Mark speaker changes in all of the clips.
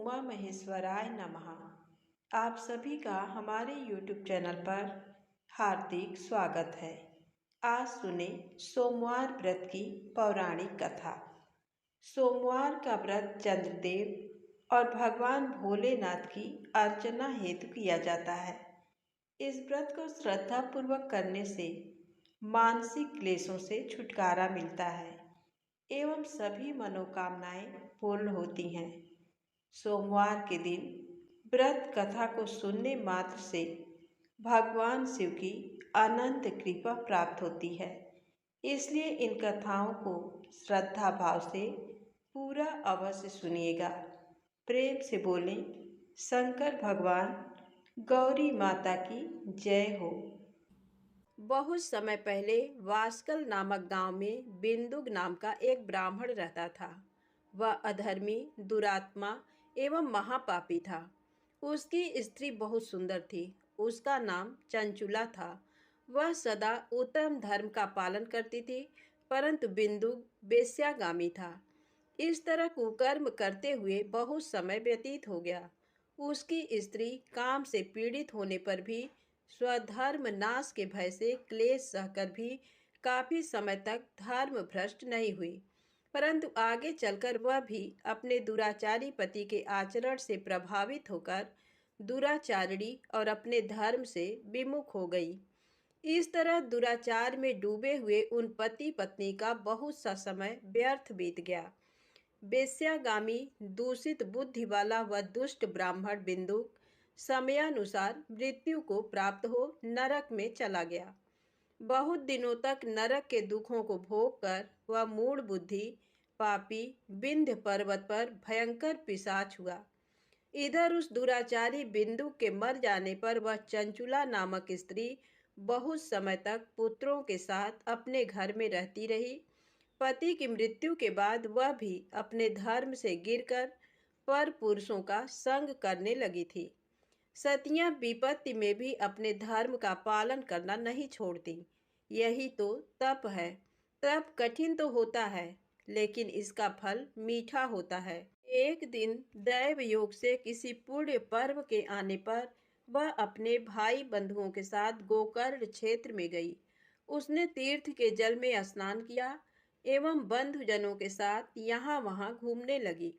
Speaker 1: उमा महेश्वराय नमः। आप सभी का हमारे YouTube चैनल पर हार्दिक स्वागत है। आज सुने सोमवार व्रत की पौराणिक कथा। सोमवार का व्रत चंद्रदेव और भगवान भोलेनाथ की अर्चना हेतु किया जाता है। इस व्रत को श्रद्धा पूर्वक करने से मानसिक क्लेशों से छुटकारा मिलता है एवं सभी मनोकामनाएं पूर्ण होती हैं। सोमवार के दिन व्रत कथा को सुनने मात्र से भगवान शिव की अनंत कृपा प्राप्त होती है। इसलिए इन कथाओं को श्रद्धा भाव से पूरा अवश्य सुनिएगा। प्रेम से बोलें शंकर भगवान गौरी माता की जय हो। बहुत समय पहले वास्कल नामक गांव में बिंदुक नाम का एक ब्राह्मण रहता था। वह अधर्मी, दुरात्मा एवं महापापी था। उसकी स्त्री बहुत सुंदर थी। उसका नाम चंचुला था। वह सदा उत्तम धर्म का पालन करती थी, परंतु बिंदुक वेश्यागामी था। इस तरह कुकर्म करते हुए बहुत समय व्यतीत हो गया। उसकी स्त्री काम से पीड़ित होने पर भी स्वधर्म नाश के भय से क्लेश सहकर भी काफी समय तक धर्म भ्रष्ट नहीं हुई, परंतु आगे चलकर वह भी अपने दुराचारी पति के आचरण से प्रभावित होकर दुराचारिणी और अपने धर्म से विमुख हो गई। इस तरह दुराचार में डूबे हुए उन पति पत्नी का बहुत सा समय व्यर्थ बीत गया। वेश्यागामी दूषित बुद्धि वाला वह दुष्ट ब्राह्मण बिंदुक समयानुसार मृत्यु को प्राप्त हो नरक में चला गया। बहुत दिनों तक नरक के दुखों को भोग कर वह मूढ़ बुद्धि पापी विंध्य पर्वत पर भयंकर पिशाच हुआ। इधर उस दुराचारी बिंदु के मर जाने पर वह चंचुला नामक स्त्री बहुत समय तक पुत्रों के साथ अपने घर में रहती रही। पति की मृत्यु के बाद वह भी अपने धर्म से गिरकर पर पुरुषों का संग करने लगी थी। सतियां विपत्ति में भी अपने धर्म का पालन करना नहीं छोड़ती। यही तो तप है। तप कठिन तो होता है, लेकिन इसका फल मीठा होता है। एक दिन दैव योग से किसी पुण्य पर्व के आने पर वह अपने भाई बंधुओं के साथ गोकर्ण क्षेत्र में गई। उसने तीर्थ के जल में स्नान किया एवं बंधुजनों के साथ यहाँ वहाँ घूमने लगी।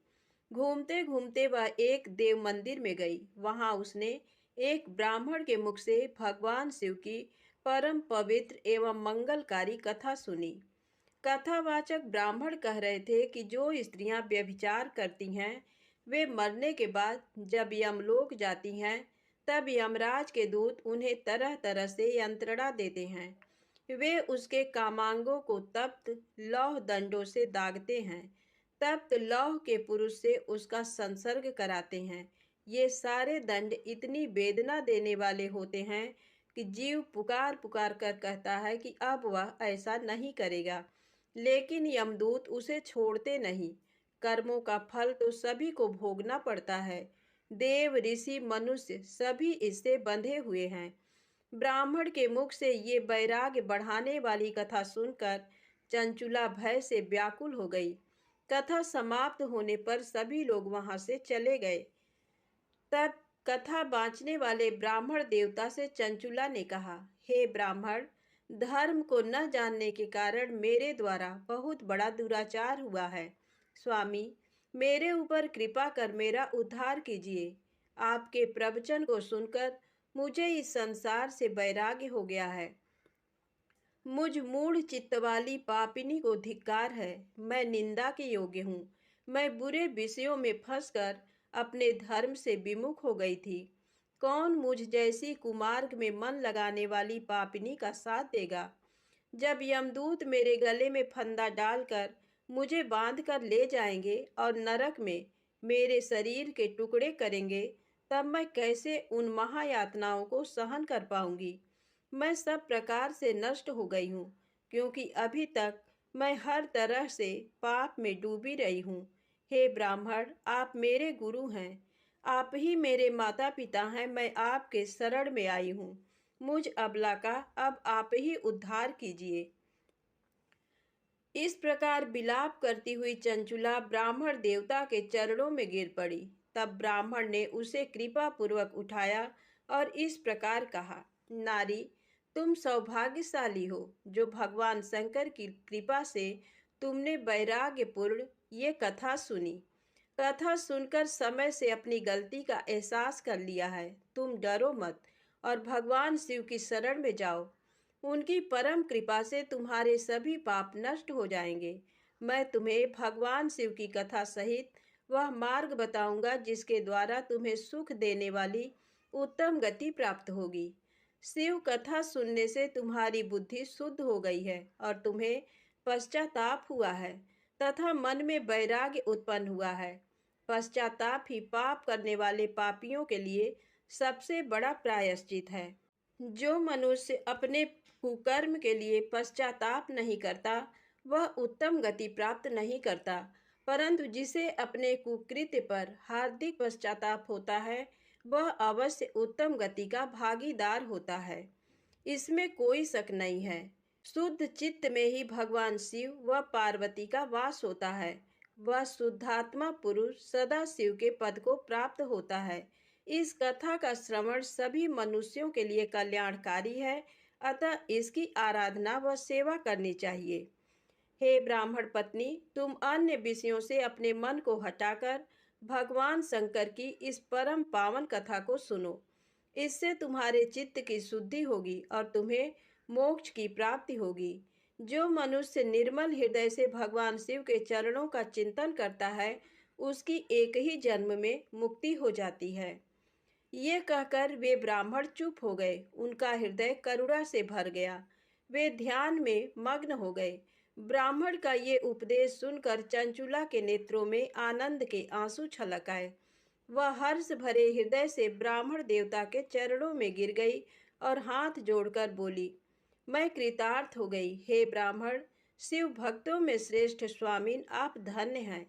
Speaker 1: घूमते घूमते वह एक देव मंदिर में गई। वहां उसने एक ब्राह्मण के मुख से भगवान शिव की परम पवित्र एवं मंगलकारी कथा सुनी। कथावाचक ब्राह्मण कह रहे थे कि जो स्त्रियां व्यभिचार करती हैं वे मरने के बाद जब यमलोक जाती हैं तब यमराज के दूत उन्हें तरह तरह से यंत्रणा देते हैं। वे उसके कामांगों को तप्त लौह दंडों से दागते हैं। तप्त लौह के पुरुष से उसका संसर्ग कराते हैं। ये सारे दंड इतनी वेदना देने वाले होते हैं कि जीव पुकार पुकार कर कहता है कि अब वह ऐसा नहीं करेगा, लेकिन यमदूत उसे छोड़ते नहीं। कर्मों का फल तो सभी को भोगना पड़ता है। देव ऋषि मनुष्य सभी इससे बंधे हुए हैं। ब्राह्मण के मुख से ये वैराग्य बढ़ाने वाली कथा सुनकर चंचुला भय से व्याकुल हो गई। कथा समाप्त होने पर सभी लोग वहां से चले गए। तब कथा बाँचने वाले ब्राह्मण देवता से चंचुला ने कहा, हे ब्राह्मण, धर्म को न जानने के कारण मेरे द्वारा बहुत बड़ा दुराचार हुआ है। स्वामी, मेरे ऊपर कृपा कर मेरा उद्धार कीजिए। आपके प्रवचन को सुनकर मुझे इस संसार से वैराग्य हो गया है। मुझ मूढ़ चित्त वाली पापिनी को धिक्कार है। मैं निंदा के योग्य हूँ। मैं बुरे विषयों में फंसकर अपने धर्म से विमुख हो गई थी। कौन मुझ जैसी कुमार्ग में मन लगाने वाली पापिनी का साथ देगा? जब यमदूत मेरे गले में फंदा डालकर मुझे बांध कर ले जाएंगे और नरक में मेरे शरीर के टुकड़े करेंगे, तब मैं कैसे उन महायातनाओं को सहन कर पाऊंगी? मैं सब प्रकार से नष्ट हो गई हूँ, क्योंकि अभी तक मैं हर तरह से पाप में डूबी रही हूँ। हे ब्राह्मण, आप मेरे गुरु हैं। आप ही मेरे माता पिता हैं। मैं आपके शरण में आई हूँ। मुझ अबला का अब आप ही उद्धार कीजिए। इस प्रकार विलाप करती हुई चंचुला ब्राह्मण देवता के चरणों में गिर पड़ी। तब ब्राह्मण ने उसे कृपा पूर्वक उठाया और इस प्रकार कहा, नारी, तुम सौभाग्यशाली हो जो भगवान शंकर की कृपा से तुमने वैराग्यपूर्ण ये कथा सुनी। कथा सुनकर समय से अपनी गलती का एहसास कर लिया है। तुम डरो मत और भगवान शिव की शरण में जाओ। उनकी परम कृपा से तुम्हारे सभी पाप नष्ट हो जाएंगे। मैं तुम्हें भगवान शिव की कथा सहित वह मार्ग बताऊंगा जिसके द्वारा तुम्हें सुख देने वाली उत्तम गति प्राप्त होगी। शिव कथा सुनने से तुम्हारी बुद्धि शुद्ध हो गई है और तुम्हें पश्चाताप हुआ है तथा मन में वैराग्य उत्पन्न हुआ है। पश्चाताप ही पाप करने वाले पापियों के लिए सबसे बड़ा प्रायश्चित है। जो मनुष्य अपने कुकर्म के लिए पश्चाताप नहीं करता वह उत्तम गति प्राप्त नहीं करता, परंतु जिसे अपने कुकृत्य पर हार्दिक पश्चाताप होता है वह अवश्य उत्तम गति का भागीदार होता है। इसमें कोई शक नहीं है। शुद्ध चित्त में ही भगवान शिव व पार्वती का वास होता है। वह शुद्धात्मा पुरुष सदा शिव के पद को प्राप्त होता है। इस कथा का श्रवण सभी मनुष्यों के लिए कल्याणकारी है, अतः इसकी आराधना व सेवा करनी चाहिए। हे ब्राह्मण पत्नी, तुम अन्य विषयों से अपने मन को हटाकर भगवान शंकर की इस परम पावन कथा को सुनो। इससे तुम्हारे चित्त की शुद्धि होगी और तुम्हें मोक्ष की प्राप्ति होगी। जो मनुष्य निर्मल हृदय से भगवान शिव के चरणों का चिंतन करता है उसकी एक ही जन्म में मुक्ति हो जाती है। ये कहकर वे ब्राह्मण चुप हो गए। उनका हृदय करुणा से भर गया। वे ध्यान में मग्न हो गए। ब्राह्मण का ये उपदेश सुनकर चंचुला के नेत्रों में आनंद के आंसू छलक आए। वह हर्ष भरे हृदय से ब्राह्मण देवता के चरणों में गिर गई और हाथ जोड़कर बोली, मैं कृतार्थ हो गई। हे ब्राह्मण, शिव भक्तों में श्रेष्ठ स्वामीन, आप धन्य हैं।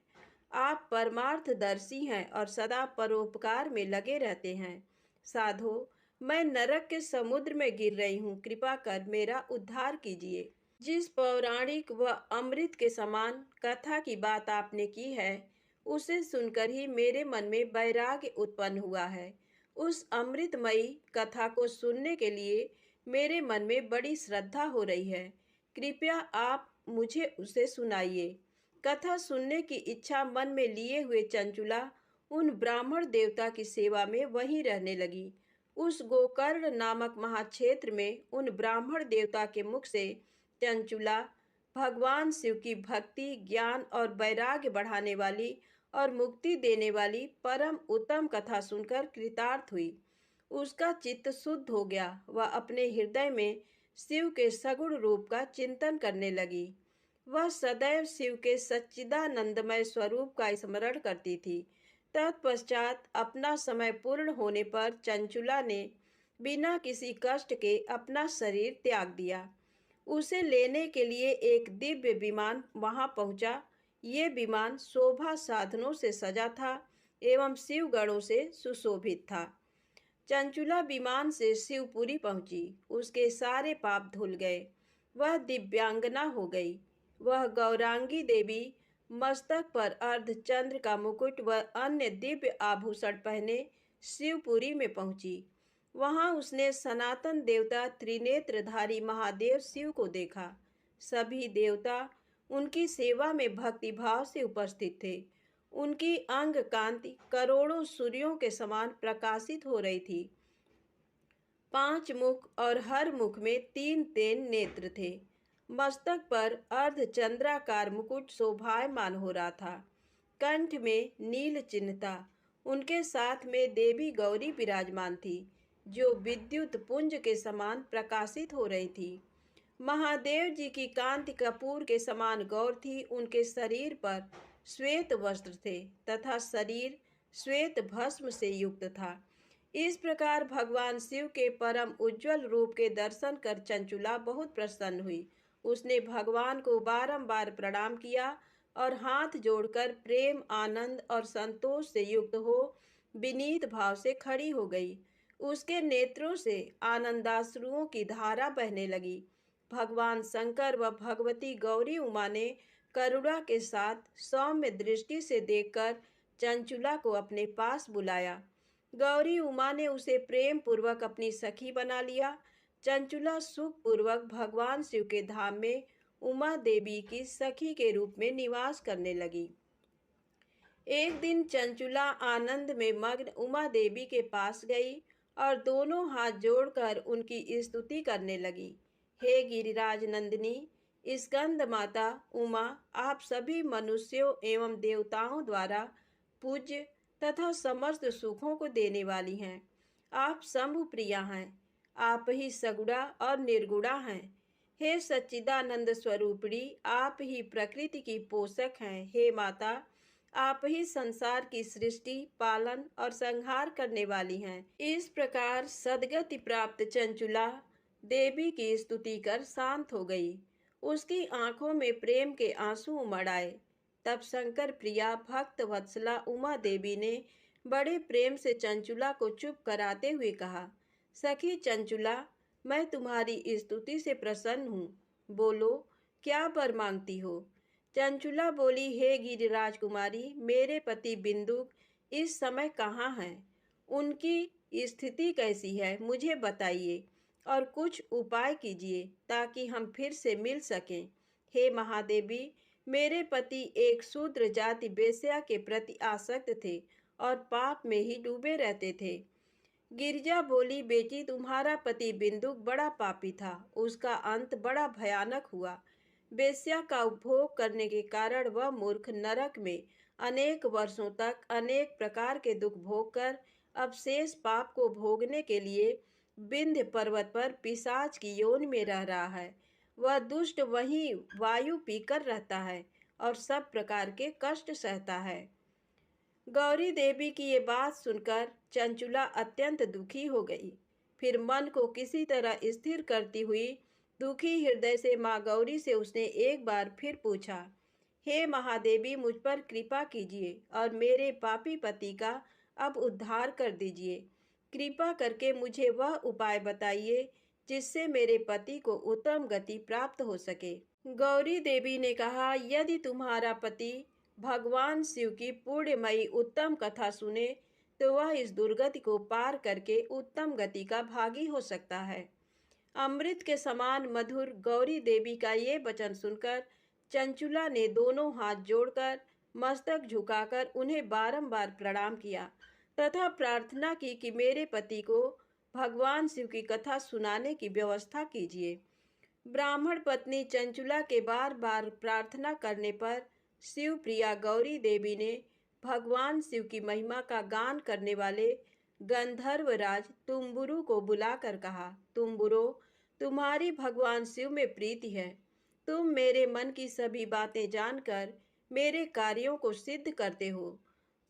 Speaker 1: आप परमार्थदर्शी हैं और सदा परोपकार में लगे रहते हैं। साधो, मैं नरक के समुद्र में गिर रही हूँ, कृपा कर मेरा उद्धार कीजिए। जिस पौराणिक व अमृत के समान कथा की बात आपने की है उसे सुनकर ही मेरे मन में वैराग्य उत्पन्न हुआ है। उस अमृतमयी कथा को सुनने के लिए मेरे मन में बड़ी श्रद्धा हो रही है। कृपया आप मुझे उसे सुनाइए। कथा सुनने की इच्छा मन में लिए हुए चंचुला उन ब्राह्मण देवता की सेवा में वहीं रहने लगी। उस गोकर्ण नामक महाक्षेत्र में उन ब्राह्मण देवता के मुख से चंचुला भगवान शिव की भक्ति, ज्ञान और वैराग्य बढ़ाने वाली और मुक्ति देने वाली परम उत्तम कथा सुनकर कृतार्थ हुई। उसका चित्त शुद्ध हो गया। वह अपने हृदय में शिव के सगुण रूप का चिंतन करने लगी। वह सदैव शिव के सच्चिदानंदमय स्वरूप का स्मरण करती थी। तत्पश्चात अपना समय पूर्ण होने पर चंचुला ने बिना किसी कष्ट के अपना शरीर त्याग दिया। उसे लेने के लिए एक दिव्य विमान वहां पहुंचा। ये विमान शोभा साधनों से सजा था एवं शिवगणों से सुशोभित था। चंचुला विमान से शिवपुरी पहुंची। उसके सारे पाप धुल गए। वह दिव्यांगना हो गई। वह गौरांगी देवी मस्तक पर अर्धचंद्र का मुकुट व अन्य दिव्य आभूषण पहने शिवपुरी में पहुंची। वहां उसने सनातन देवता त्रिनेत्रधारी महादेव शिव को देखा। सभी देवता उनकी सेवा में भक्तिभाव से उपस्थित थे। उनकी अंग कांति करोड़ों सूर्यों के समान प्रकाशित हो रही थी। 5 मुख और हर मुख में 3 नेत्र थे। मस्तक पर अर्धचंद्राकार मुकुट शोभायमान हो रहा था। कंठ में नील चिन्ह था। उनके साथ में देवी गौरी विराजमान थी जो विद्युत पुंज के समान प्रकाशित हो रही थी। महादेव जी की कांति कपूर के समान गौर थी। उनके शरीर पर श्वेत वस्त्र थे तथा शरीर श्वेत भस्म से युक्त था। इस प्रकार भगवान शिव के परम उज्जवल रूप के दर्शन कर चंचुला बहुत प्रसन्न हुई। उसने भगवान को बारंबार प्रणाम किया और हाथ जोड़कर प्रेम, आनंद और संतोष से युक्त हो विनीत भाव से खड़ी हो गई। उसके नेत्रों से आनंदाश्रुओं की धारा बहने लगी। भगवान शंकर व भगवती गौरी उमा ने करुणा के साथ सौम्य दृष्टि से देखकर चंचुला को अपने पास बुलाया। गौरी उमा ने उसे प्रेम पूर्वक अपनी सखी बना लिया। चंचुला सुख पूर्वक भगवान शिव के धाम में उमा देवी की सखी के रूप में निवास करने लगी। एक दिन चंचुला आनंद में मग्न उमा देवी के पास गई और दोनों हाथ जोड़कर उनकी स्तुति करने लगी। हे गिरिराज नंदिनी, स्कंद माता उमा, आप सभी मनुष्यों एवं देवताओं द्वारा पूज्य तथा समस्त सुखों को देने वाली हैं। आप शंभु प्रिया हैं। आप ही सगुणा और निर्गुणा हैं। हे सच्चिदानंद स्वरूपिणी, आप ही प्रकृति की पोषक हैं। हे माता, आप ही संसार की सृष्टि, पालन और संहार करने वाली हैं। इस प्रकार सद्गति प्राप्त चंचुला देवी की स्तुति कर शांत हो गई। उसकी आंखों में प्रेम के आंसू उमड़ आए। तब शंकर प्रिया भक्त वत्सला उमा देवी ने बड़े प्रेम से चंचुला को चुप कराते हुए कहा, सखी चंचुला, मैं तुम्हारी स्तुति से प्रसन्न हूँ। बोलो, क्या वर मांगती हो? चंचुला बोली, हे गिरिराज कुमारी, मेरे पति बिंदु इस समय कहाँ हैं? उनकी स्थिति कैसी है, मुझे बताइए और कुछ उपाय कीजिए ताकि हम फिर से मिल सकें। हे महादेवी, मेरे पति एक शूद्र जाति वेश्या के प्रति आसक्त थे और पाप में ही डूबे रहते थे। गिरिजा बोली, बेटी, तुम्हारा पति बिंदु बड़ा पापी था। उसका अंत बड़ा भयानक हुआ। वेश्या का उपभोग करने के कारण वह मूर्ख नरक में अनेक वर्षों तक अनेक प्रकार के दुख भोगकर अब शेष पाप को भोगने के लिए विंध्य पर्वत पर पिशाच की योनि में रह रहा है। वह दुष्ट वहीं वायु पीकर रहता है और सब प्रकार के कष्ट सहता है। गौरी देवी की ये बात सुनकर चंचुला अत्यंत दुखी हो गई। फिर मन को किसी तरह स्थिर करती हुई दुखी हृदय से माँ गौरी से उसने एक बार फिर पूछा, हे महादेवी, मुझ पर कृपा कीजिए और मेरे पापी पति का अब उद्धार कर दीजिए। कृपा करके मुझे वह उपाय बताइए जिससे मेरे पति को उत्तम गति प्राप्त हो सके। गौरी देवी ने कहा, यदि तुम्हारा पति भगवान शिव की पुण्यमयी उत्तम कथा सुने तो वह इस दुर्गति को पार करके उत्तम गति का भागी हो सकता है। अमृत के समान मधुर गौरी देवी का ये वचन सुनकर चंचुला ने दोनों हाथ जोड़कर मस्तक झुकाकर उन्हें बारंबार प्रणाम किया तथा प्रार्थना की कि मेरे पति को भगवान शिव की कथा सुनाने की व्यवस्था कीजिए। ब्राह्मण पत्नी चंचुला के बार बार प्रार्थना करने पर शिव प्रिया गौरी देवी ने भगवान शिव की महिमा का गान करने वाले गंधर्वराज तुम्बुरु को बुलाकर कहा, तुम्बुरो, तुम्हारी भगवान शिव में प्रीति है। तुम मेरे मन की सभी बातें जानकर मेरे कार्यों को सिद्ध करते हो।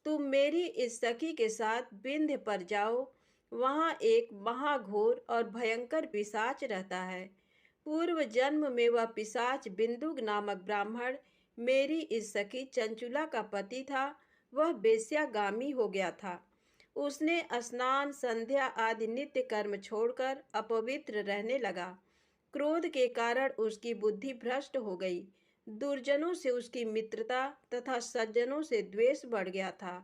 Speaker 1: तुम मेरी इस सखी के साथ विंध्य पर जाओ। वहाँ एक महाघोर और भयंकर पिशाच रहता है। पूर्व जन्म में वह पिशाच बिंदुक नामक ब्राह्मण मेरी इस सखी चंचुला का पति था। वह वेश्यागामी हो गया था। उसने स्नान, संध्या आदि नित्य कर्म छोड़कर अपवित्र रहने लगा। क्रोध के कारण उसकी बुद्धि भ्रष्ट हो गई। दुर्जनों से उसकी मित्रता तथा सज्जनों से द्वेष बढ़ गया था।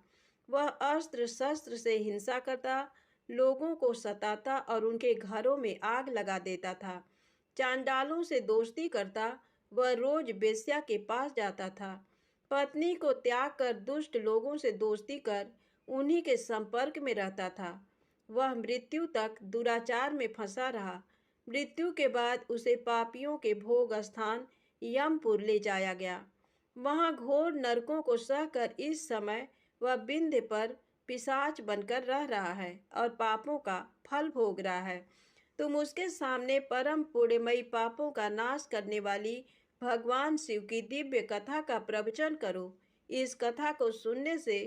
Speaker 1: वह अस्त्र शस्त्र से हिंसा करता, लोगों को सताता और उनके घरों में आग लगा देता था। चांडालों से दोस्ती करता, वह रोज वेश्या के पास जाता था। पत्नी को त्याग कर दुष्ट लोगों से दोस्ती कर उन्हीं के संपर्क में रहता था। वह मृत्यु तक दुराचार में फंसा रहा। मृत्यु के बाद उसे पापियों के भोग स्थान यमपुर ले जाया गया। वहाँ घोर नरकों को सहकर इस समय वह विंध्य पर पिशाच बनकर रह रहा है और पापों का फल भोग रहा है। तुम उसके सामने परम पुण्यमयी पापों का नाश करने वाली भगवान शिव की दिव्य कथा का प्रवचन करो। इस कथा को सुनने से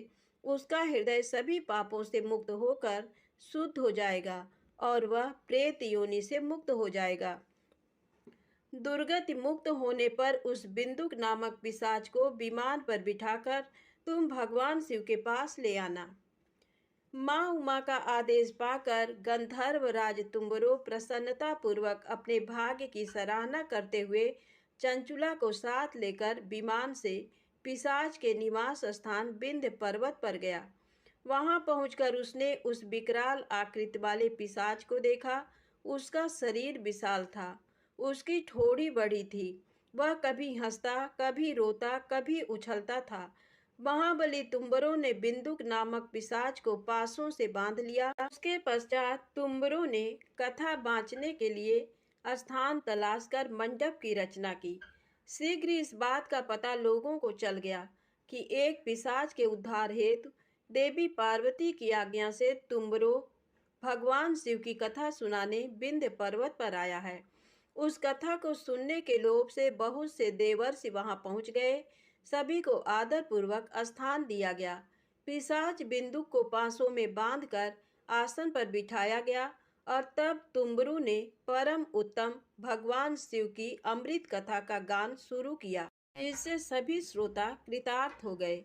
Speaker 1: उसका हृदय सभी पापों से मुक्त होकर शुद्ध हो जाएगा और वह प्रेत योनि से मुक्त हो जाएगा। दुर्गति मुक्त होने पर उस बिंदुक नामक पिशाच को विमान पर बिठाकर तुम भगवान शिव के पास ले आना। माँ उमा का आदेश पाकर गंधर्वराज तुम्बरो प्रसन्नता पूर्वक अपने भाग्य की सराहना करते हुए चंचुला को साथ लेकर विमान से पिशाच के निवास स्थान विंध्य पर्वत पर गया। वहां पहुंचकर उसने उस विकराल आकृति वाले पिशाच को देखा। उसका शरीर विशाल था, उसकी ठोड़ी बड़ी थी। वह कभी हंसता, कभी रोता, कभी उछलता था। महाबली तुम्बरों ने बिंदुक नामक पिशाच को पासों से बांध लिया। उसके पश्चात तुम्बरों ने कथा बाँचने के लिए स्थान तलाश कर मंडप की रचना की। शीघ्र इस बात का पता लोगों को चल गया कि एक पिशाच के उद्धार हेतु देवी पार्वती की आज्ञा से तुम्बरो भगवान शिव की कथा सुनाने विंध्य पर्वत पर आया है। उस कथा को सुनने के लोभ से बहुत से देवर्षि वहां पहुंच गए। सभी को आदर पूर्वक स्थान दिया गया। पिशाच बिंदु को पांसों में बांधकर आसन पर बिठाया गया और तब तुम्बरू ने परम उत्तम भगवान शिव की अमृत कथा का गान शुरू किया, जिससे सभी श्रोता कृतार्थ हो गए।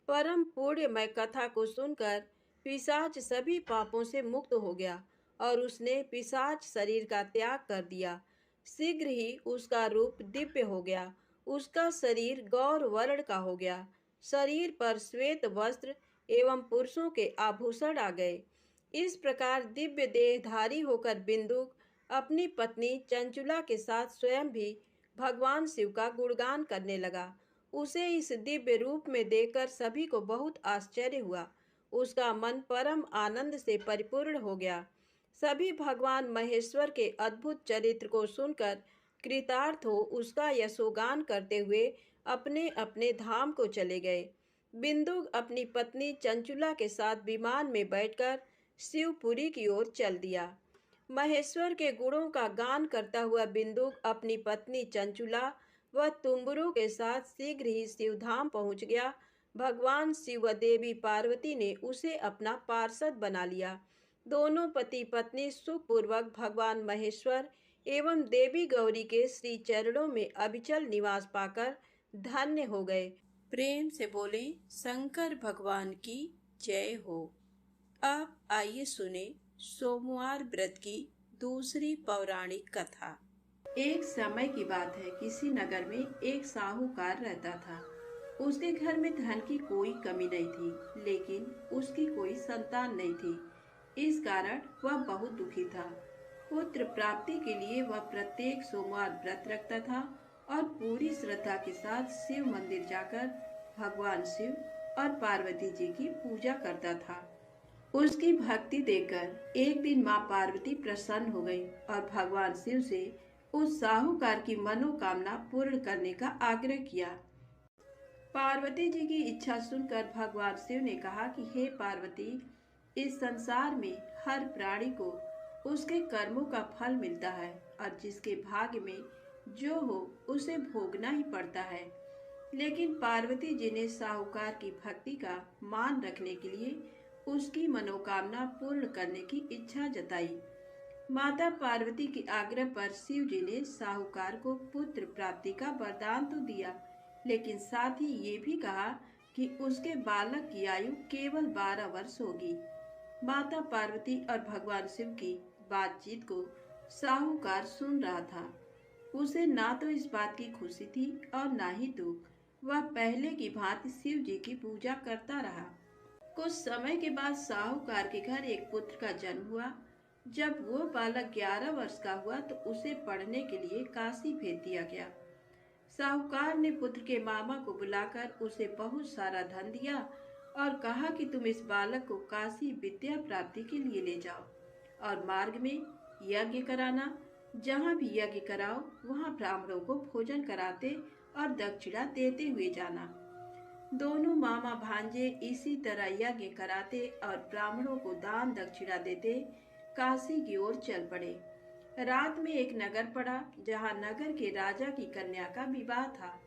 Speaker 1: परम पुण्यमय कथा को सुनकर पिशाच सभी पापों से मुक्त हो गया और उसने पिशाच शरीर का त्याग कर दिया। शीघ्र ही उसका रूप दिव्य हो गया। उसका शरीर गौर वर्ण का हो गया। शरीर पर श्वेत वस्त्र एवं पुरुषों के आभूषण आ गए। इस प्रकार दिव्य देहधारी होकर बिंदुक अपनी पत्नी चंचुला के साथ स्वयं भी भगवान शिव का गुणगान करने लगा। उसे इस दिव्य रूप में देखकर सभी को बहुत आश्चर्य हुआ। उसका मन परम आनंद से परिपूर्ण हो गया। सभी भगवान महेश्वर के अद्भुत चरित्र को सुनकर कृतार्थ हो उसका यशोगान करते हुए अपने अपने धाम को चले गए। बिंदु अपनी पत्नी चंचुला के साथ विमान में बैठकर शिवपुरी की ओर चल दिया। महेश्वर के गुणों का गान करता हुआ बिंदु अपनी पत्नी चंचुला व तुम्बरू के साथ शीघ्र ही शिवधाम पहुंच गया। भगवान शिव व देवी पार्वती ने उसे अपना पार्षद बना लिया। दोनों पति पत्नी सुखपूर्वक भगवान महेश्वर एवं देवी गौरी के श्री चरणों में अविचल निवास पाकर धन्य हो गए। प्रेम से बोले शंकर भगवान की जय हो। अब आइए सुने सोमवार व्रत की दूसरी पौराणिक कथा। एक समय की बात है, किसी नगर में एक साहूकार रहता था। उसके घर में धन की कोई कमी नहीं थी, लेकिन उसकी कोई संतान नहीं थी। इस कारण वह बहुत दुखी था। पुत्र प्राप्ति के लिए वह प्रत्येक सोमवार व्रत रखता था और पूरी श्रद्धा के साथ शिव मंदिर जाकर भगवान शिव और पार्वती जी की पूजा करता था। उसकी भक्ति देखकर एक दिन माँ पार्वती प्रसन्न हो गई और भगवान शिव से उस साहूकार की मनोकामना पूर्ण करने का आग्रह किया। पार्वती जी की इच्छा सुनकर भगवान शिव ने कहा कि हे पार्वती, इस संसार में हर प्राणी को उसके कर्मों का फल मिलता है और जिसके भाग्य में जो हो उसे भोगना ही पड़ता है। लेकिन पार्वती जी ने साहूकार की भक्ति का मान रखने के लिए उसकी मनोकामना पूर्ण करने की इच्छा जताई। माता पार्वती के आग्रह पर शिव जी ने साहूकार को पुत्र प्राप्ति का वरदान तो दिया, लेकिन साथ ही ये भी कहा कि उसके बालक की आयु केवल 12 वर्ष होगी। माता पार्वती और भगवान शिव की बातचीत को साहूकार सुन रहा था। उसे ना तो इस बात की खुशी थी और ना ही दुख। वह पहले की भांति शिव जी की पूजा करता रहा। कुछ समय के बाद साहूकार के घर एक पुत्र का जन्म हुआ। जब वो बालक 11 वर्ष का हुआ तो उसे पढ़ने के लिए काशी भेज दिया गया। साहूकार ने पुत्र के मामा को बुलाकर उसे बहुत सारा धन दिया और कहा कि तुम इस बालक को काशी विद्या प्राप्ति के लिए ले जाओ और मार्ग में यज्ञ कराना। जहाँ भी यज्ञ कराओ वहाँ ब्राह्मणों को भोजन कराते और दक्षिणा देते हुए जाना। दोनों मामा भांजे इसी तरह यज्ञ कराते और ब्राह्मणों को दान दक्षिणा देते काशी की ओर चल पड़े। रात में एक नगर पड़ा जहाँ नगर के राजा की कन्या का विवाह था,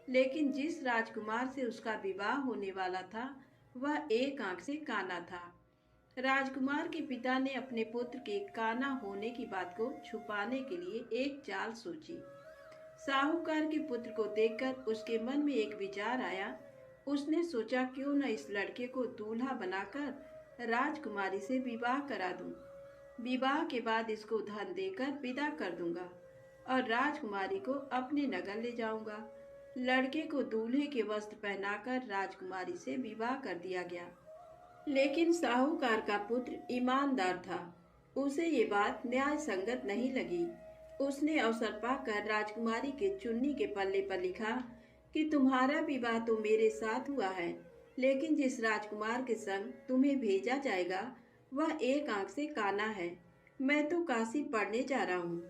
Speaker 1: लेकिन जिस राजकुमार से उसका विवाह होने वाला था वह एक आंख से काना था। राजकुमार के पिता ने अपने पुत्र के काना होने की बात को छुपाने के लिए एक चाल सोची। साहूकार के पुत्र को देखकर उसके मन में एक विचार आया। उसने सोचा क्यों न इस लड़के को दूल्हा बनाकर राजकुमारी से विवाह करा दूं। विवाह के बाद इसको धन देकर विदा कर दूंगा और राजकुमारी को अपने नगर ले जाऊंगा। लड़के को दूल्हे के वस्त्र पहनाकर राजकुमारी से विवाह कर दिया गया। लेकिन साहूकार का पुत्र ईमानदार था। उसे ये बात न्याय संगत नहीं लगी। उसने अवसर पाकर राजकुमारी के चुन्नी के पल्ले पर लिखा कि तुम्हारा विवाह तो मेरे साथ हुआ है, लेकिन जिस राजकुमार के संग तुम्हें भेजा जाएगा वह एक आंख से काना है। मैं तो काशी पढ़ने जा रहा हूँ।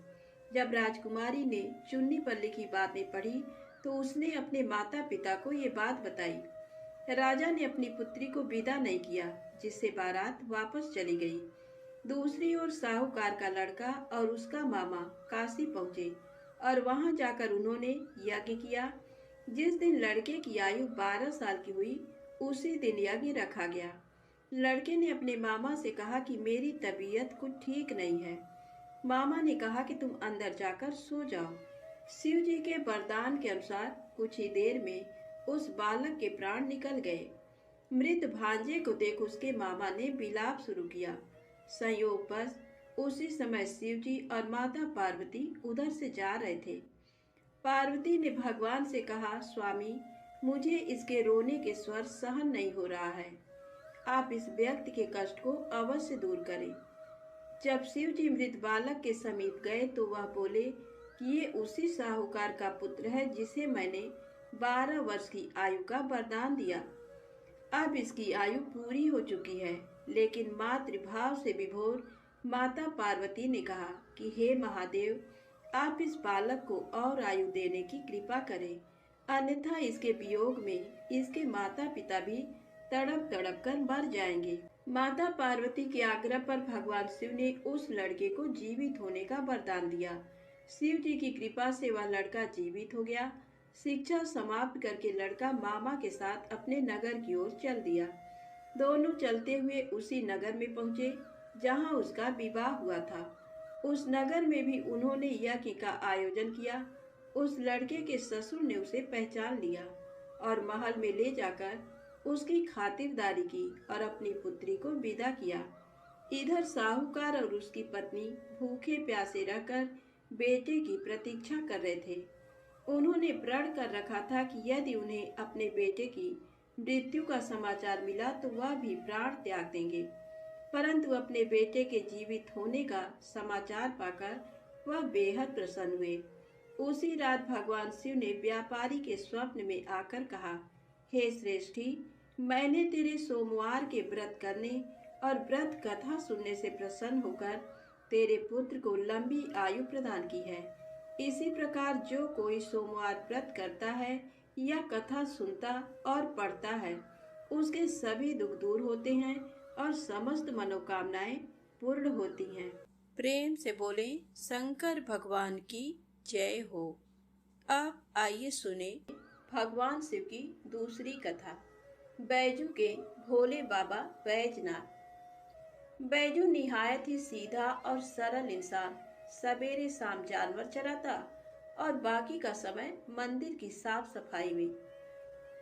Speaker 1: जब राजकुमारी ने चुन्नी पर लिखी बातें पढ़ी तो उसने अपने माता पिता को ये बात बताई। राजा ने अपनी पुत्री को विदा नहीं किया, जिससे बारात वापस चली गई। दूसरी ओर साहूकार का लड़का और उसका मामा काशी पहुंचे और वहां जाकर उन्होंने यज्ञ किया। जिस दिन लड़के की आयु 12 साल की हुई उसी दिन यज्ञ रखा गया। लड़के ने अपने मामा से कहा कि मेरी तबीयत कुछ ठीक नहीं है। मामा ने कहा कि तुम अंदर जाकर सो जाओ। शिव जी के वरदान के अनुसार कुछ ही देर में उस बालक के प्राण निकल गए। मृत भांजे को देख उसके मामा ने विलाप शुरू किया। संयोगवश उसी समय शिव जी और माता पार्वती उधर से जा रहे थे। पार्वती ने भगवान से कहा, स्वामी, मुझे इसके रोने के स्वर सहन नहीं हो रहा है। आप इस व्यक्ति के कष्ट को अवश्य दूर करें। जब शिव जी मृत बालक के समीप गए तो वह बोले कि ये उसी साहूकार का पुत्र है जिसे मैंने 12 वर्ष की आयु का वरदान दिया। अब इसकी आयु पूरी हो चुकी है। लेकिन मातृभाव से विभोर माता पार्वती ने कहा कि हे महादेव, आप इस बालक को और आयु देने की कृपा करें, अन्यथा इसके वियोग में इसके माता पिता भी तड़प तड़प कर मर जाएंगे। माता पार्वती के आग्रह पर भगवान शिव ने उस लड़के को जीवित होने का वरदान दिया। शिव जी की कृपा से वह लड़का जीवित हो गया। शिक्षा समाप्त करके लड़का मामा के साथ अपने नगर की ओर चल दिया। दोनों चलते हुए उसी नगर में पहुंचे जहां उसका विवाह हुआ था। उस नगर में भी उन्होंने यज्ञ का आयोजन किया। उस लड़के के ससुर ने उसे पहचान लिया और महल में ले जाकर उसकी खातिरदारी की और अपनी पुत्री को विदा किया। इधर साहूकार और उसकी पत्नी भूखे प्यासे रहकर बेटे की प्रतीक्षा कर रहे थे। उन्होंने प्रण कर रखा था कि यदि उन्हें अपने बेटे की मृत्यु का समाचार मिला तो वह भी प्राण त्याग देंगे। परंतु अपने बेटे के जीवित होने का समाचार पाकर वह बेहद प्रसन्न हुए। उसी रात भगवान शिव ने व्यापारी के स्वप्न में आकर कहा, हे श्रेष्ठी, मैंने तेरे सोमवार के व्रत करने और व्रत कथा सुनने से प्रसन्न होकर तेरे पुत्र को लंबी आयु प्रदान की है। इसी प्रकार जो कोई सोमवार व्रत करता है या कथा सुनता और पढ़ता है, उसके सभी दुख दूर होते हैं और समस्त मनोकामनाएं पूर्ण होती हैं। प्रेम से बोले शंकर भगवान की जय हो। अब आइए सुने भगवान शिव की दूसरी कथा, बैजू के भोले बाबा बैजनाथ। बैजू निहायत ही सीधा और सरल इंसान सवेरे शाम जानवर चराता और बाकी का समय मंदिर की साफ सफाई में।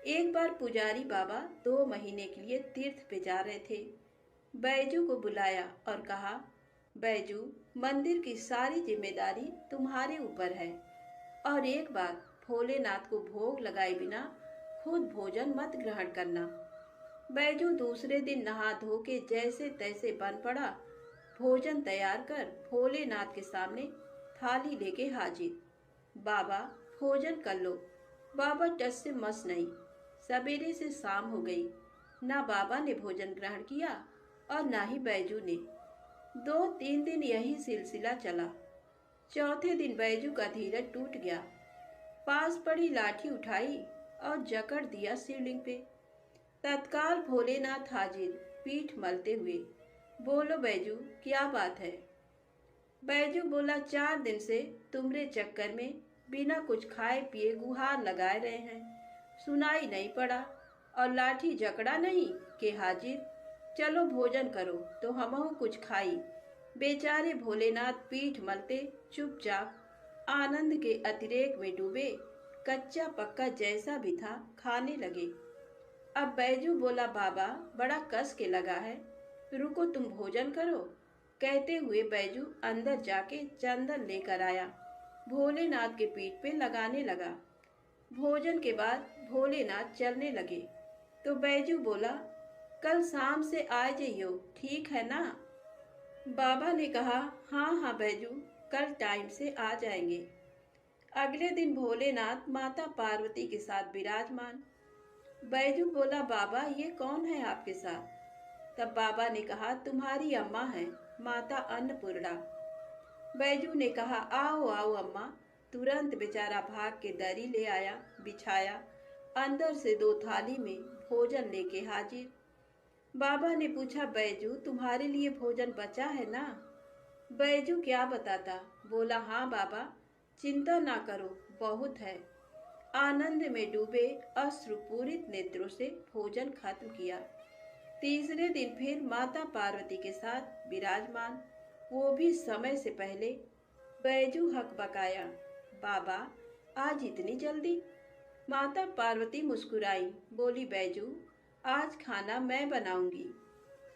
Speaker 1: एक बार पुजारी बाबा 2 महीने के लिए तीर्थ पे जा रहे थे। बैजू को बुलाया और कहा, बैजू, मंदिर की सारी जिम्मेदारी तुम्हारे ऊपर है और एक बार भोलेनाथ को भोग लगाए बिना खुद भोजन मत ग्रहण करना। बैजू दूसरे दिन नहा धो के जैसे तैसे बन पड़ा। भोजन तैयार कर भोलेनाथ के सामने थाली लेके हाजिर। बाबा, भोजन कर लो। बाबा टस से मस नहीं। सवेरे से शाम हो गई, ना बाबा ने भोजन ग्रहण किया और ना ही बैजू ने। 2-3 दिन यही सिलसिला चला। चौथे दिन बैजू का धीरज टूट गया। पास पड़ी लाठी उठाई और जकड़ दिया शिवलिंग पे। तत्काल भोलेनाथ हाजिर, पीठ मलते हुए। बोलो बैजू, क्या बात है? बैजू बोला, 4 दिन से तुम्हारे चक्कर में बिना कुछ खाए पिए गुहार लगाए रहे हैं, सुनाई नहीं पड़ा और लाठी जकड़ा नहीं के हाजिर। चलो भोजन करो तो हमहु कुछ खाई। बेचारे भोलेनाथ पीठ मलते चुपचाप आनंद के अतिरेक में डूबे, कच्चा पक्का जैसा भी था खाने लगे। अब बैजू बोला, बाबा, बड़ा कस के लगा है, रुको तुम भोजन करो। कहते हुए बैजू अंदर जाके चंदन लेकर आया, भोलेनाथ के पीठ पे लगाने लगा। भोजन के बाद भोलेनाथ चलने लगे तो बैजू बोला, कल शाम से आ जाइयो, ठीक है ना? बाबा ने कहा, हाँ हाँ बैजू, कल टाइम से आ जाएंगे। अगले दिन भोलेनाथ माता पार्वती के साथ विराजमान। बैजू बोला, बाबा ये कौन है आपके साथ? तब बाबा ने कहा, तुम्हारी अम्मा है, माता अन्नपूर्णा। बैजू ने कहा, आओ आओ अम्मा। तुरंत बेचारा भाग के दरी ले आया, बिछाया, अंदर से 2 थाली में भोजन लेके हाजिर। बाबा ने पूछा, बैजू तुम्हारे लिए भोजन बचा है ना? बैजू क्या बताता, बोला, हाँ बाबा, चिंता ना करो, बहुत है। आनंद में डूबे अश्रुपूरित नेत्रों से भोजन खत्म किया। तीसरे दिन फिर माता पार्वती के साथ विराजमान, वो भी समय से पहले। बैजू हकबकाया, बाबा आज इतनी जल्दी? माता पार्वती मुस्कुराई, बोली, बैजू आज खाना मैं बनाऊंगी।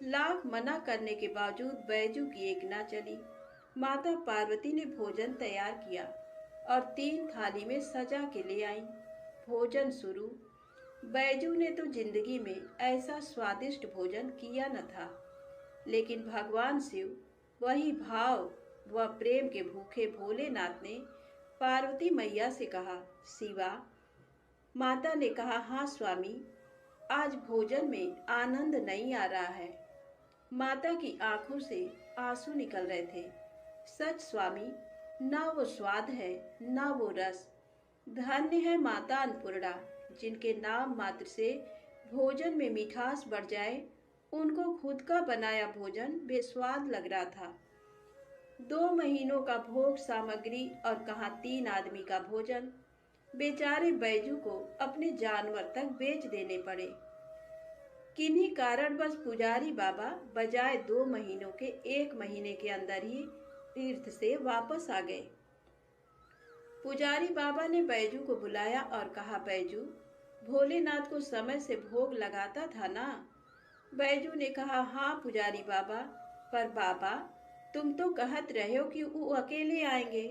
Speaker 1: लाख मना करने के बावजूद बैजू की एक ना चली। माता पार्वती ने भोजन तैयार किया और 3 थाली में सजा के ले आई। भोजन शुरू। बैजू ने तो जिंदगी में ऐसा स्वादिष्ट भोजन किया न था, लेकिन भगवान शिव वही भाव व प्रेम के भूखे भोलेनाथ ने पार्वती मैया से कहा, शिवा। माता ने कहा, हाँ स्वामी, आज भोजन में आनंद नहीं आ रहा है। माता की आंखों से आंसू निकल रहे थे। सच स्वामी, ना वो स्वाद है ना वो रस। धन्य है माता अन्नपूर्णा, जिनके नाम मात्र से भोजन में मिठास बढ़ जाए। उनको खुद का बनाया भोजन बेस्वाद लग रहा था। 2 महीनों का भोग सामग्री और कहाँ 3 आदमी का भोजन। बेचारे बैजू को अपने जानवर तक बेच देने पड़े। किन्हीं कारणवश पुजारी बाबा बजाय 2 महीनों के 1 महीने के अंदर ही तीर्थ से वापस आ गए। पुजारी बाबा ने बैजू को बुलाया और कहा, बैजू, भोलेनाथ को समय से भोग लगाता था ना? बैजू ने कहा, हाँ पुजारी बाबा, पर बाबा तुम तो कहत रहे हो कि वो अकेले आएंगे,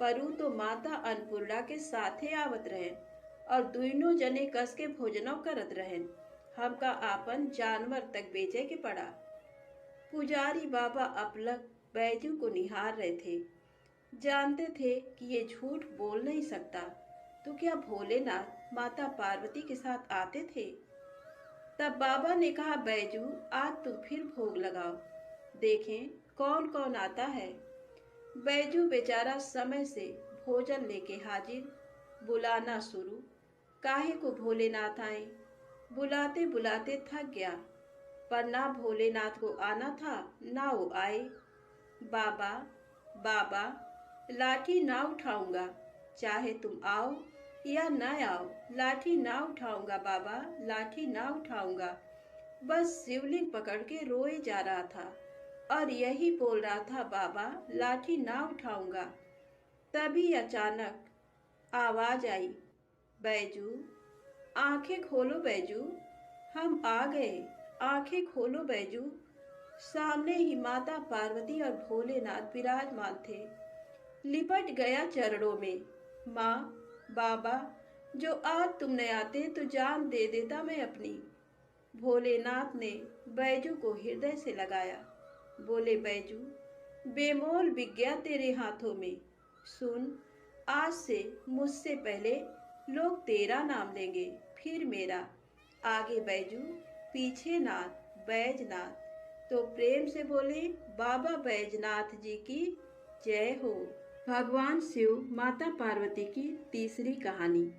Speaker 1: पर वो तो माता अन्नपूर्णा के साथे आवत रहें और दोनों जने कस के भोजनों करत रहें। हमका आपन जानवर तक बेचे के पड़ा। पुजारी बाबा अपलक बैजू को निहार रहे थे। जानते थे कि ये झूठ बोल नहीं सकता, तो क्या भोलेनाथ माता पार्वती के साथ आते थे? तब बाबा ने कहा, बैजू आज तुम फिर भोग लगाओ, देखें कौन कौन आता है। बैजू बेचारा समय से भोजन लेके हाजिर। बुलाना शुरू। काहे को भोलेनाथ आए? बुलाते बुलाते थक गया, पर ना भोलेनाथ को आना था ना वो आए। बाबा बाबा, लाठी ना उठाऊंगा, चाहे तुम आओ या न आओ, लाठी ना उठाऊंगा बाबा, लाठी ना उठाऊंगा। बस शिवलिंग पकड़ के रोए जा रहा था और यही बोल रहा था, बाबा लाठी ना उठाऊंगा। तभी अचानक आवाज आई, बैजू आंखें खोलो बैजू, हम आ गए, आंखें खोलो बैजू। सामने ही माता पार्वती और भोलेनाथ विराजमान थे। लिपट गया चरणों में, माँ बाबा, जो आज तुम न आते तो जान दे देता मैं अपनी। भोलेनाथ ने बैजू को हृदय से लगाया। बोले, बैजू बेमोल विज्ञा तेरे हाथों में। सुन, आज से मुझसे पहले लोग तेरा नाम लेंगे, फिर मेरा। आगे बैजू, पीछे नाथ, बैजनाथ। तो प्रेम से बोले, बाबा बैजनाथ जी की जय हो। भगवान शिव माता पार्वती की तीसरी कहानी।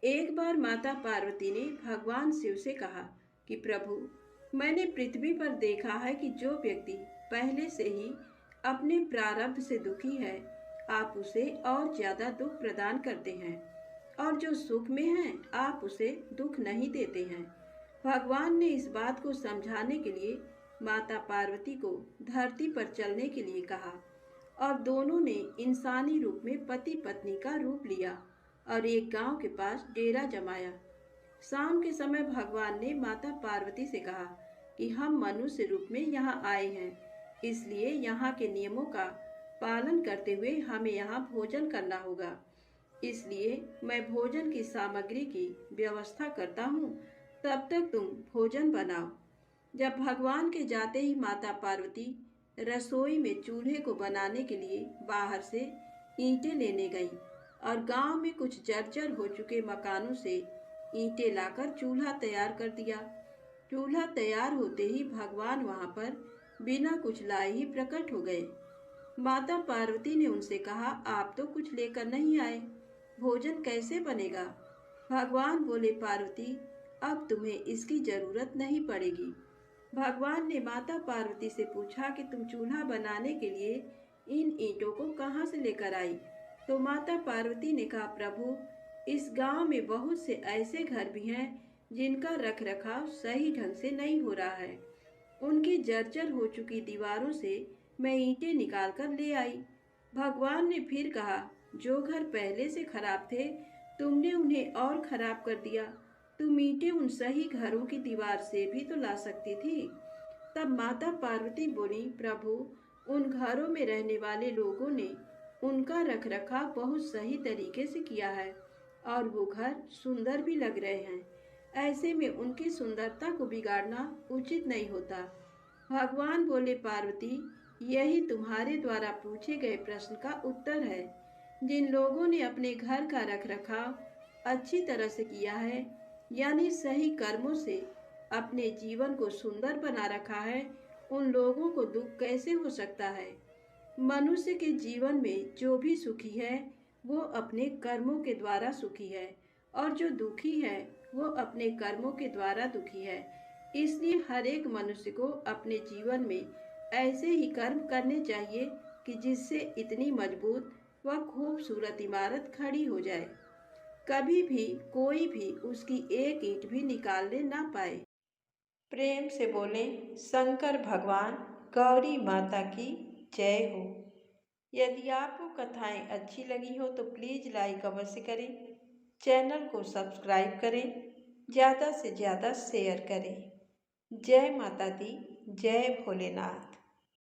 Speaker 1: एक बार माता पार्वती ने भगवान शिव से कहा कि प्रभु, मैंने पृथ्वी पर देखा है कि जो व्यक्ति पहले से ही अपने प्रारब्ध से दुखी है, आप उसे और ज्यादा दुख प्रदान करते हैं, और जो सुख में है आप उसे दुख नहीं देते हैं। भगवान ने इस बात को समझाने के लिए माता पार्वती को धरती पर चलने के लिए कहा और दोनों ने इंसानी रूप में पति पत्नी का रूप लिया और एक गांव के पास डेरा जमाया। शाम के समय भगवान ने माता पार्वती से कहा कि हम मनुष्य रूप में यहाँ आए हैं, इसलिए यहाँ के नियमों का पालन करते हुए हमें यहाँ भोजन करना होगा। इसलिए मैं भोजन की सामग्री की व्यवस्था करता हूँ, तब तक तुम भोजन बनाओ। जब भगवान के जाते ही माता पार्वती रसोई में चूल्हे को बनाने के लिए बाहर से ईंटें लेने गई और गांव में कुछ जर्जर हो चुके मकानों से ईंटें लाकर चूल्हा तैयार कर दिया। चूल्हा तैयार होते ही भगवान वहां पर बिना कुछ लाए ही प्रकट हो गए। माता पार्वती ने उनसे कहा, आप तो कुछ लेकर नहीं आए, भोजन कैसे बनेगा? भगवान बोले, पार्वती अब तुम्हें इसकी जरूरत नहीं पड़ेगी। भगवान ने माता पार्वती से पूछा कि तुम चूल्हा बनाने के लिए इन ईंटों को कहाँ से लेकर आई? तो माता पार्वती ने कहा, प्रभु इस गांव में बहुत से ऐसे घर भी हैं जिनका रख रखाव सही ढंग से नहीं हो रहा है। उनकी जर्जर हो चुकी दीवारों से मैं ईंटें निकाल कर ले आई। भगवान ने फिर कहा, जो घर पहले से खराब थे तुमने उन्हें और खराब कर दिया। तुम ईंटें उन सही घरों की दीवार से भी तो ला सकती थी। तब माता पार्वती बोली, प्रभु उन घरों में रहने वाले लोगों ने उनका रखरखाव बहुत सही तरीके से किया है और वो घर सुंदर भी लग रहे हैं। ऐसे में उनकी सुंदरता को बिगाड़ना उचित नहीं होता। भगवान बोले, पार्वती यही तुम्हारे द्वारा पूछे गए प्रश्न का उत्तर है। जिन लोगों ने अपने घर का रखरखाव अच्छी तरह से किया है, यानी सही कर्मों से अपने जीवन को सुंदर बना रखा है, उन लोगों को दुख कैसे हो सकता है? मनुष्य के जीवन में जो भी सुखी है वो अपने कर्मों के द्वारा सुखी है और जो दुखी है वो अपने कर्मों के द्वारा दुखी है। इसलिए हर एक मनुष्य को अपने जीवन में ऐसे ही कर्म करने चाहिए कि जिससे इतनी मजबूत व खूबसूरत इमारत खड़ी हो जाए, कभी भी कोई भी उसकी एक ईंट भी निकालने ना पाए। प्रेम से बोले, शंकर भगवान गौरी माता की जय हो। यदि आपको कथाएं अच्छी लगी हो तो प्लीज़ लाइक अवश्य करें, चैनल को सब्सक्राइब करें, ज़्यादा से ज़्यादा शेयर करें। जय माता दी, जय भोलेनाथ।